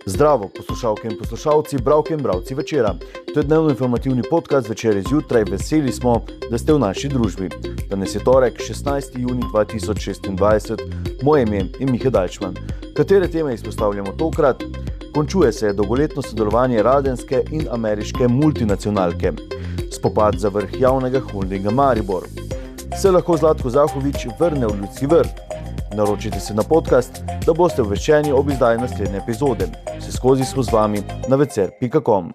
Zdravo, poslušalke in poslušalci, bralke in bralci večera. To je dnevno informativni podcast Večer zjutraj. Veseli smo, da ste v naši družbi. Danes je torek, 16. junij 2026. Moje ime je Miha Dajčman. Katere teme izpostavljamo tokrat? Končuje se dolgoletno sodelovanje radenske in ameriške multinacionalke. Spopad za vrh javnega holdinga Maribor. Se lahko Zlatko Zahovič vrne v Ljudski vrt? Naročite se na podcast, da boste obveščeni ob izdaji naslednje epizode. Vseskozi smo z vami na vecer.com.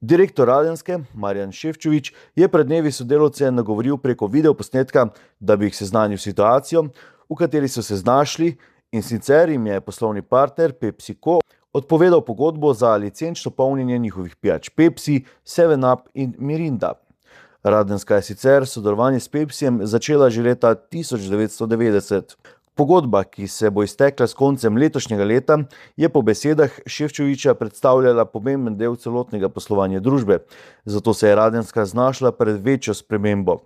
Direktor Radenske, Marjan Šefčovič, je pred dnevi sodelavce nagovoril preko videoposnetka, da bi jih seznanil situacijo, v kateri so se znašli, in sicer jim je poslovni partner PepsiCo odpovedal pogodbo za licenčno polnjenje njihovih pijač Pepsi, 7up in Mirinda. Radenska je sicer sodelovanje s Pepsijem začela že leta 1990. Pogodba, ki se bo iztekla s koncem letošnjega leta, je po besedah Šefčoviča predstavljala pomemben del celotnega poslovanja družbe, zato se je Radenska znašla pred večjo spremembo.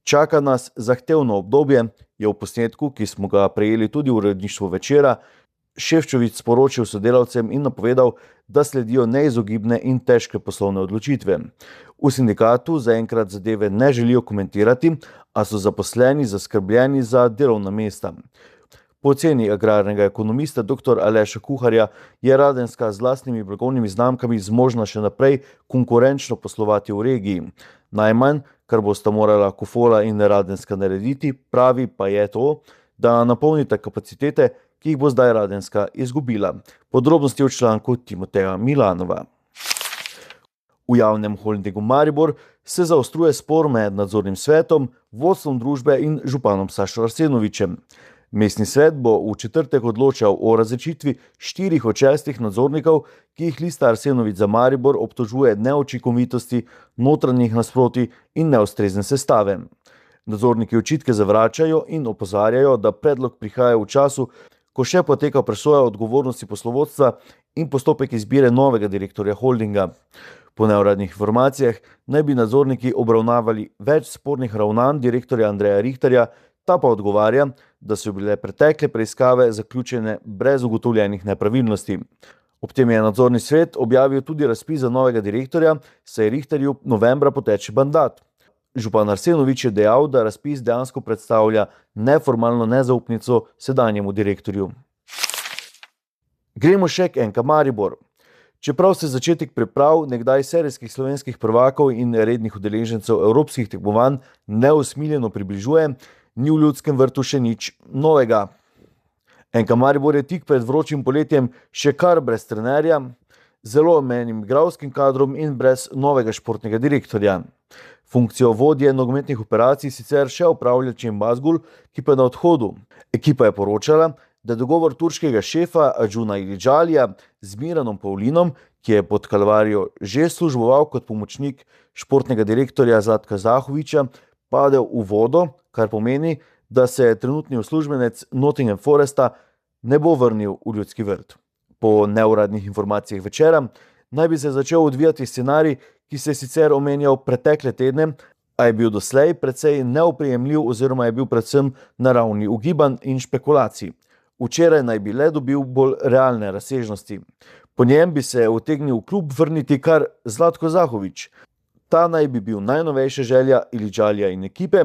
Čaka nas zahtevno obdobje, je v posnetku, ki smo ga prejeli tudi v uredništvu Večera, Šefčovič sporočil sodelavcem in napovedal, da sledijo neizogibne in težke poslovne odločitve. V sindikatu zaenkrat zadeve ne želijo komentirati, a so zaposleni zaskrbljeni za delovna mesta. Po oceni agrarnega ekonomista dr. Aleša Kuharja je Radenska z lastnimi blagovnimi znamkami zmožna še naprej konkurenčno poslovati v regiji. Najmanj, kar bosta morala Kofola in Radenska narediti, pravi pa je to, da napolnita kapacitete, ki jih bo zdaj Radenska izgubila. Podrobnosti v članku Timoteja Milanova. V javnem holdingu Maribor se zaostruje spor med nadzornim svetom, vodstvom družbe in županom Sašo Arsenovičem. Mestni svet bo v četrtek odločal o razrešitvi 4 od 6 nadzornikov, ki jih Lista Arsenovič za Maribor obtožuje neučinkovitosti, notranjih nasprotij in neustrezne sestave. Nadzorniki očitke zavračajo in opozarjajo, da predlog prihaja v času, ko še poteka presoja odgovornosti poslovodstva in postopek izbire novega direktorja holdinga. Po neuradnih informacijah naj bi nadzorniki obravnavali več spornih ravnanj direktorja Andreja Richterja, ta pa odgovarja, da so bile pretekle preiskave zaključene brez ugotovljenih nepravilnosti. Ob tem je nadzorni svet objavil tudi razpis za novega direktorja, saj Richterju novembra poteče mandat. Župan Arsenovič je dejal, da razpis dejansko predstavlja neformalno nezaupnico sedanjemu direktorju. Gremo še k NK Maribor. Čeprav se začetek priprav nekdaj serijskih slovenskih prvakov in rednih udeležencev evropskih tekmovanj neusmiljeno približuje, ni v Ljudskem vrtu še nič novega. NK Maribor je tik pred vročim poletjem še kar brez trenerja, zelo omejenim igralskim kadrom in brez novega športnega direktorja. Funkcijo vodje nogometnih operacij sicer še opravlja Cem Bazgul, ki pa je na odhodu. Ekipa je poročala, da dogovor turškega šefa Acuna Ilicalija z Miranom Pavlinom, ki je pod Kalvarijo že služboval kot pomočnik športnega direktorja Zlatka Zahoviča, padel v vodo, kar pomeni, da se trenutni uslužbenec Nottingham Foresta ne bo vrnil v Ljudski vrt. Po neuradnih informacijah Večera naj bi se začel odvijati scenarij, ki se je sicer omenjal pretekle tedne, a je bil doslej precej neoprijemljiv oziroma je bil predvsem na ravni ugibanj in špekulacij. Včeraj naj bi le dobil bolj realne razsežnosti. Po njem bi se utegnil v klub vrniti kar Zlatko Zahovič. Ta naj bi bil najnovejša želja Ilicalija in ekipe,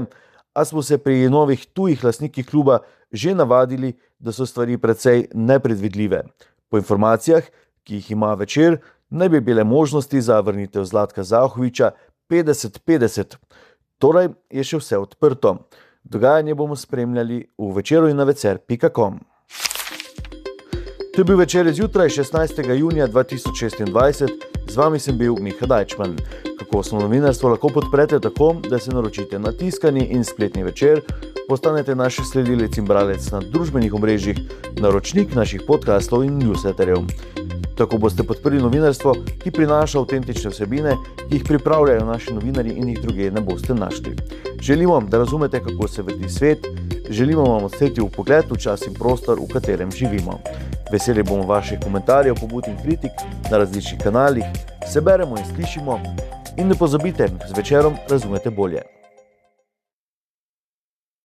a smo se pri novih tujih lastnikih kluba že navadili, da so stvari precej nepredvidljive. Po informacijah, ki jih ima Večer, naj bi bile možnosti za vrnitev Zlatka Zahoviča 50-50. Torej je še vse odprto. Dogajanje bomo spremljali v Večeru in na vecer.com. To je bil Večer zjutraj 16. junija 2026. Z vami sem bil Miha Dajčman. Kakovostno novinarstvo lahko podprete tako, da se naročite na tiskani in spletni Večer, postanete naš sledilec in bralec na družbenih omrežjih, naročnik naših podcastov in newsletterjev. Tako boste podprli novinarstvo, ki prinaša avtentične vsebine, ki jih pripravljajo naši novinarji in jih drugje ne boste našli. Želimo, da razumete, kako se vrti svet, želimo vam odstreti v pogled v čas in prostor, v katerem živimo. Veseli bomo vaših komentarjev, pobud in kritik na različnih kanalih, se beremo in slišimo in ne pozabite, z Večerom razumete bolje.